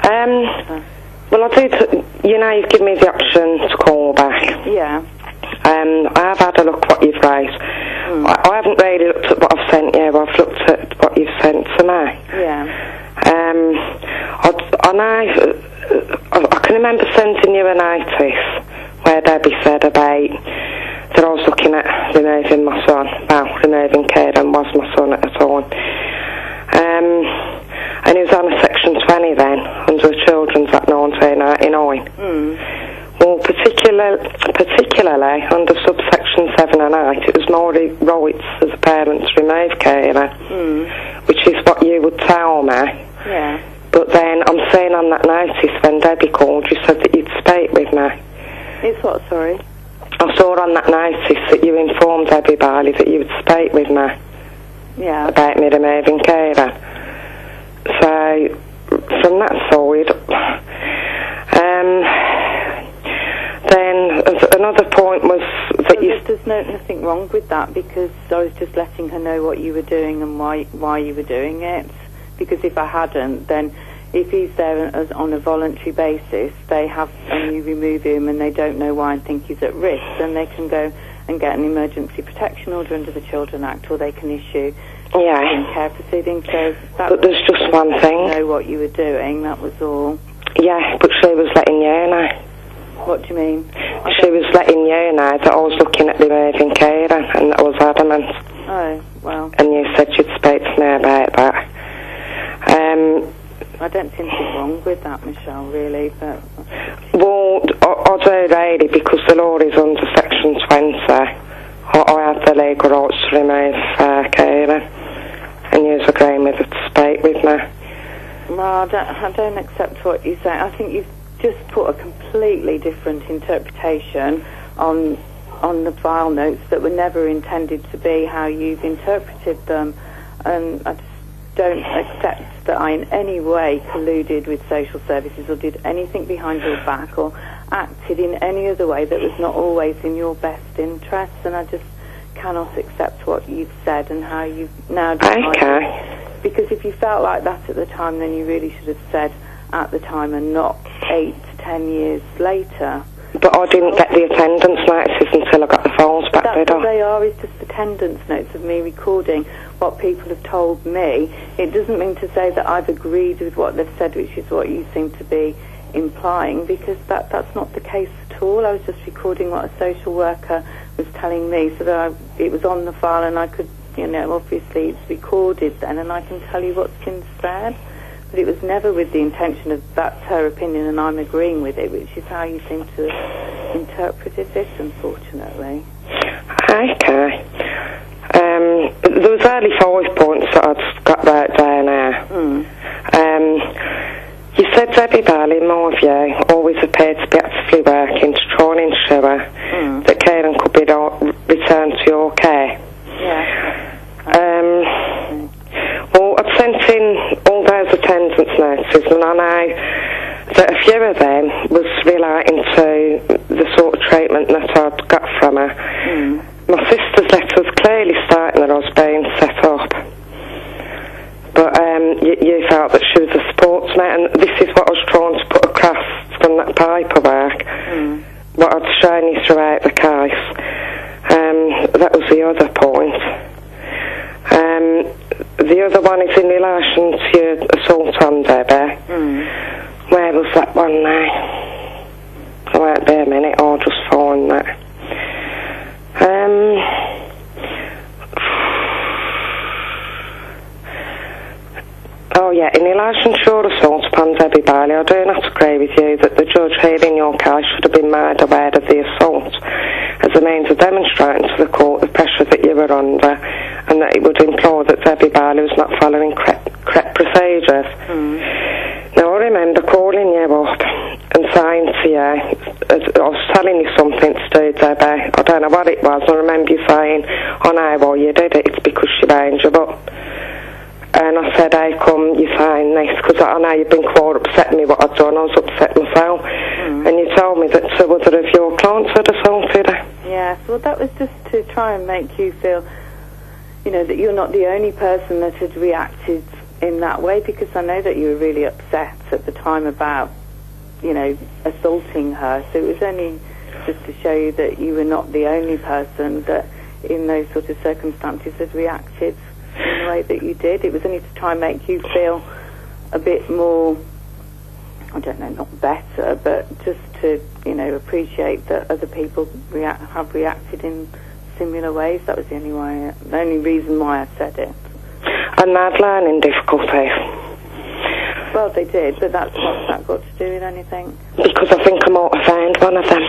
Well, I do. You've given me the option to call back. Yeah. I have had a look what you've raised. I haven't really looked at what I've sent you. I've looked at what you've sent to me. Yeah. I can remember sending you a notice where Debbie said about that I was looking at removing my son. Well, removing Kieran was my son at the time. And he was on a Section 20 then, under the Children's Act 1999. Well, particularly under subsection 7 and 8, it was my rights as a parent to remove Kieran, which is what you would tell me. Yeah. But then I'm saying on that notice when Debbie called, you said that you'd speak with me. It's what, sorry? I saw on that notice that you informed Debbie Barley that you would speak with me. Yeah. About me removing Kieran. So, from that side, then another point was that there's nothing wrong with that, because I was just letting her know what you were doing and why you were doing it. Because if I hadn't, then if he's there on a voluntary basis, and you remove him and they don't know why and think he's at risk, then they can go and get an emergency protection order under the Children Act, or they can issue care proceedings. So but there's just one thing. Know what you were doing, that was all. Yeah, but she was letting you know. What do you mean? She was letting you know that I was looking at removing Kieran, and I was adamant. Oh, well. And you said you'd speak to me about that. I don't see anything wrong with that, Michelle, really, but... Well, I do really, because the law is under Section 20. I have the legal rights to remove Kieran, and you're agreeing with it to speak with me. Well, I don't accept what you say. I think you've just put a completely different interpretation on the file notes that were never intended to be how you've interpreted them, and I just don't accept that I in any way colluded with social services or did anything behind your back or acted in any other way that was not always in your best interests, and I just cannot accept what you've said and how you've now decided. Okay. Because if you felt like that at the time, then you really should have said at the time and not 8 to 10 years later. But I didn't get the attendance notices until I got the files back, did I? That's what they are, is just attendance notes of me recording what people have told me. It doesn't mean to say that I've agreed with what they've said, which is what you seem to be implying, because that's not the case at all. I was just recording what a social worker was telling me, so that it was on the file and I could, obviously it's recorded then, and I can tell you what's been said. But it was never with the intention of that's her opinion and I'm agreeing with it, which is how you seem to have interpreted this, unfortunately. Okay. There was only 5 points that I'd got right down there. You said Debbie Barley, in my view, always appeared to be actively working to try and ensure that Kieran could be returned to your care. Yeah. Well, I've sent in all those attendance notices, and I know that a few of them was relating to the sort of treatment that I'd got from her. My sister's letter was clearly stating that I was being set up, but you felt that she was a sportsmate, and this is what I was trying to put across from that paperwork, what I'd shown you throughout the case. That was the other point. The other one is in relation to your assault on Debbie. Where was that one now? I won't be a minute, I'll just find that. Oh yeah, in relation to your assault upon Debbie Barley, I do not agree with you that the judge hearing your case should have been made aware of the assault as a means of demonstrating to the court the pressure that you were under, and that it would imply that Debbie Barley was not following correct procedures. Now, I remember calling you up and saying to you, I was telling you something to do, Debbie. I don't know what it was. I remember you saying, I know why you did it. It's because she bound you up. And I said, how come you're saying this? Because I know you've been quite upset with me what I'd done. I was upset myself. And you told me that 2 other of your clients had assaulted her. Yes, well, that was just to try and make you feel, that you're not the only person that had reacted in that way, because I know that you were really upset at the time about, you know, assaulting her. So it was only just to show you that you were not the only person that in those sort of circumstances had reacted in the way that you did. It was only to try and make you feel a bit more, I don't know, not better, but just to, you know, appreciate that other people have reacted in similar ways. That was the only reason why I said it. And they'd learning difficulties. Well, they did, but what's that got to do with anything? Because I think I might have found one of them.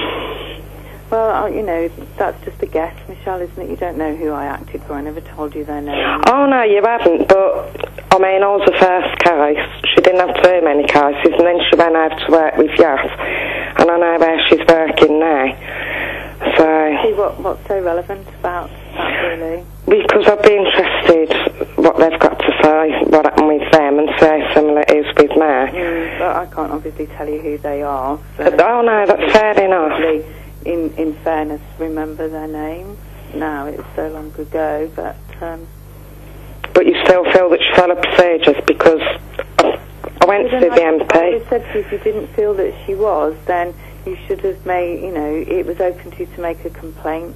Well, you know, that's just a guess, Michelle, isn't it? You don't know who I acted for. I never told you their name. Oh, no, you haven't, but, I mean, I was the first case. She didn't have too many cases, and then she went out to work with Yas, and I know where she's working now. So... See, what's so relevant about that, really? Because I'd be interested what they've got to say, what happened with them, and see how similar it is with me. But I can't obviously tell you who they are. So oh, no, that's fair enough. In fairness, remember their names. Now, it's so long ago, but... But you still feel that she followed procedures, because I went to the MP. I always said to you, if you didn't feel that she was, then you should have made, you know, it was open to you to make a complaint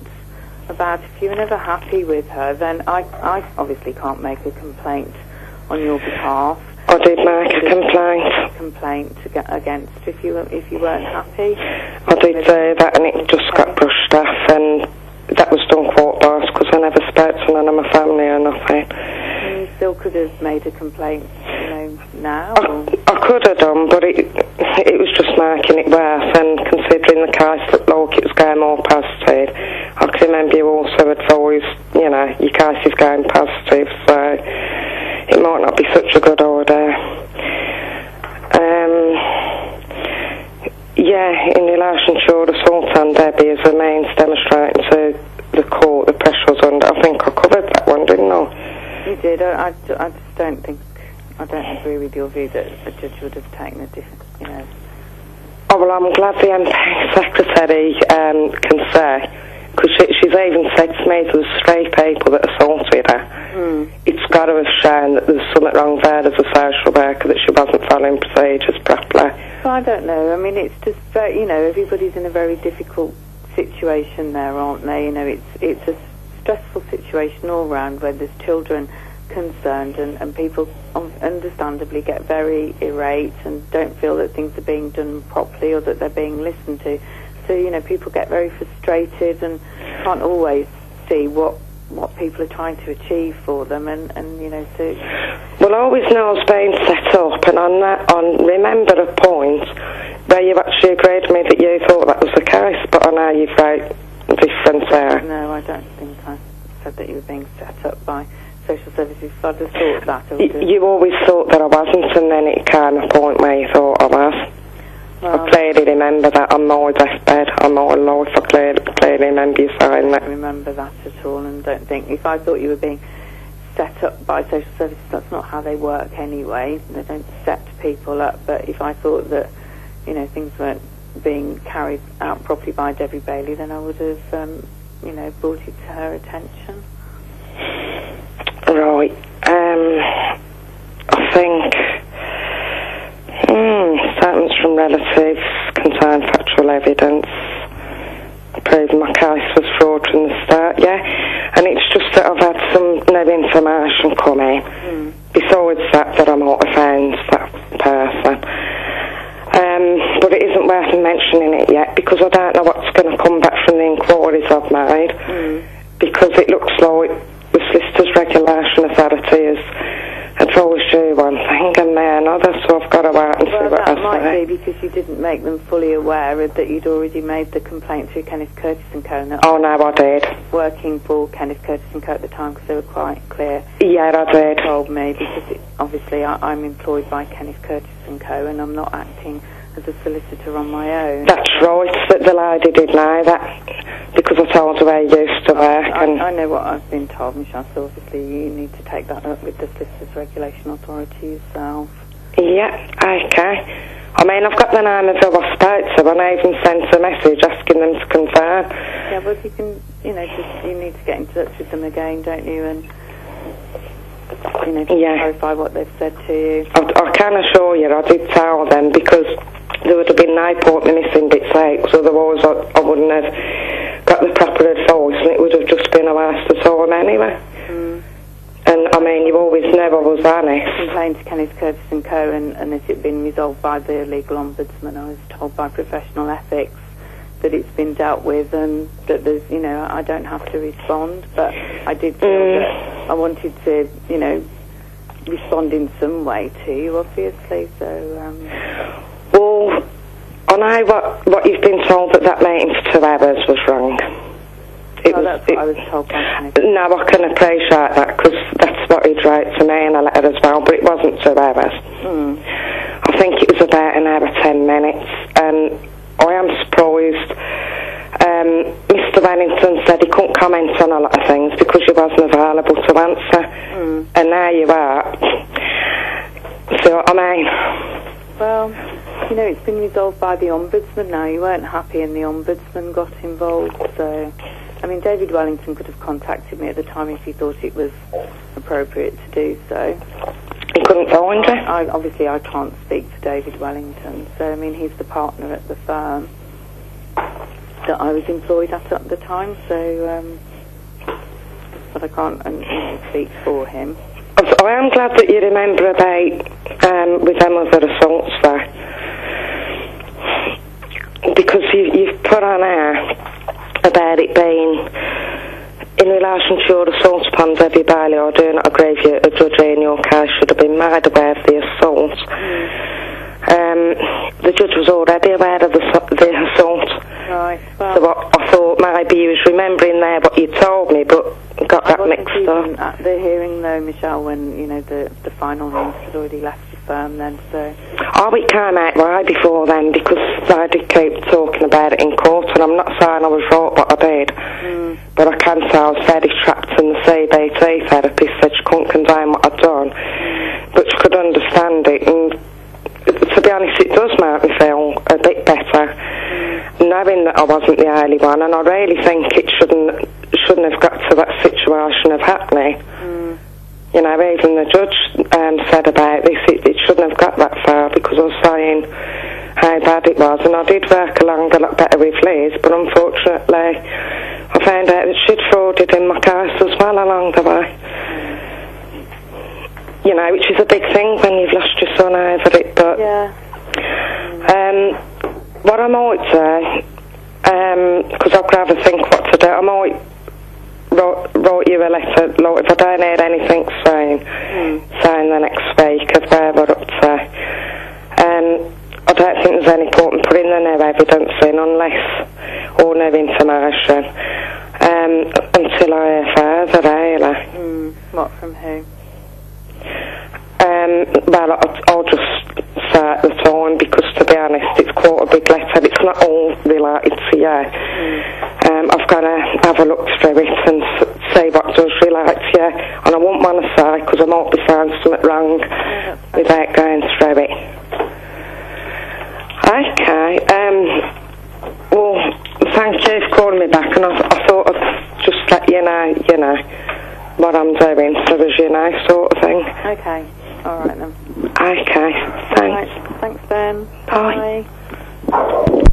about. If you were never happy with her, then I obviously can't make a complaint on your behalf. I did make a complaint against if you weren't happy. I did say that, and it just got brushed off, and that was done quite fast, because I never spoke to none of my family or nothing. And you still could have made a complaint, you know, now? I could have done, but it was just making it worse, and considering the case looked like it was going more positive, I can remember you also advised, you know, your case is going positive, so it might not be such a good idea. Yeah, in relation to the assault on Debbie as a means demonstrating to the court the pressure was under, I think I covered that one, didn't I? You did. I just don't think, I don't agree with your view that a judge would have taken a different, you know. Oh, well, I'm glad the MP secretary can say, because she's even said to me there was 3 people that assaulted her. It's got to have shown that there's something wrong there as a social worker, that she wasn't following procedures properly. Well, I don't know. I mean, it's just very, you know, everybody's in a very difficult situation there, aren't they? You know, it's a stressful situation all round where there's children concerned, and people understandably get very irate and don't feel that things are being done properly or that they're being listened to. So, you know, people get very frustrated and can't always see what people are trying to achieve for them, and you know, so... Well, I always know I was being set up, and on remember a point where you actually agreed with me that you thought that was the case, but I know you've wrote different there. No, I don't think I said that you were being set up by social services. If I'd have thought that, I would have... You always thought that I wasn't, and then it came a point where you thought I was. Well, I clearly remember that on my deathbed, on my life. I clearly remember you saying that. I don't remember that at all, and don't think, if I thought you were being set up by social services, that's not how they work anyway. They don't set people up, but if I thought that, you know, things weren't being carried out properly by Debbie Bailey, then I would have, you know, brought it to her attention. Right. I think... statements from relatives contain factual evidence proving my case was fraud from the start, yeah. And it's just that I've had some new information come in, besides that I might have found that person. But it isn't worth mentioning it yet, because I don't know what's going to come back from the inquiries I've made, because it looks like the Solicitors Regulation Authority has advised you one thing and then another, so I've got to wait and see what I say. Well, that might be because you didn't make them fully aware that you'd already made the complaint to Kenneth Curtis & Co. Oh, no, I did. Working for Kenneth Curtis & Co. at the time, because they were quite clear. Yeah, I did. Told me, because obviously I'm employed by Kenneth Curtis & Co. and I'm not acting as a solicitor on my own. That's right, that the lady did know that, because I told her where you used to work. I know what I've been told, Michelle, so obviously you need to take that up with the Solicitors Regulation Authority yourself. Yeah, okay. I mean, I've got the name of who I spoke to, and I even sent a message asking them to confirm. Yeah, well, you can, you know, just, you need to get in touch with them again, don't you, and to clarify what they've said to you. I can assure you I did tell them, because there would have been no point me missing bits out, because otherwise I wouldn't have got the proper advice, and it would have just been a waste of time anyway. And I mean, you always know I was honest. Complained to Kenneth Curtis and Co, and has it been resolved by the legal ombudsman? I was told by Professional Ethics that it's been dealt with, and that there's, I don't have to respond, but I did feel that I wanted to, respond in some way to you, obviously, so... Well, I know what you've been told, that meeting for 2 hours was wrong. That's what I was told by Kenneth. No, I can appreciate that, because that's what he wrote to me in a letter as well, but it wasn't 2 hours. I think it was about an hour 10 minutes, and I am surprised. Mr. Wellington said he couldn't comment on a lot of things because you wasn't available to answer, and now you are. See what I mean? Well, it's been resolved by the Ombudsman now. You weren't happy and the Ombudsman got involved, so... I mean, David Wellington could have contacted me at the time if he thought it was appropriate to do so. He couldn't find you? Obviously, I can't speak for David Wellington, so, I mean, he's the partner at the firm that I was employed at the time, so... but I can't speak for him. I am glad that you remember about with them other assaults there, because you've put on air about it being in relation to your assault upon Debbie Bailey. I do not agree with you. A judge in your case should have been made aware of the assault. The judge was already aware of the assault. Right. Well, so I thought maybe you was remembering there what you told me, but got that mixed up. At the hearing, though, Michelle, when the final news had already left the firm then, so... Oh, it came out right before then, because I did keep talking about it in court, and I'm not saying I was right what I did, but I can say I was very trapped, and the CBT therapist said she couldn't condone what I'd done, but she could understand it, and to be honest, it does make me feel a bit better, knowing that I wasn't the only one, and I really think it shouldn't have got to that situation of happening. Even the judge said about this, it shouldn't have got that far, because I was saying how bad it was, and I did work along a lot better with Liz, but unfortunately I found out that she'd frauded in my case as well along the way. Which is a big thing when you've lost your son over it, but what I might say, because I've got to think what to do, I might write you a letter, like, if I don't hear anything saying the next week of where we're up to. I don't think there's any point in putting the new evidence in or new information until I hear further, really. What, from who? Well, I'll just say at the time, because to be honest, it's quite a big letter. It's not all related to you. I've got to have a look through it and see what does relate to you. And I won't want to say, because I might be saying something wrong without going through it. Okay. Well, thank you for calling me back, and I thought I'd just let you know, what I'm doing, so as sort of thing. Okay. All right, then. Okay. Thanks. All right. Thanks, Ben. Bye. Bye.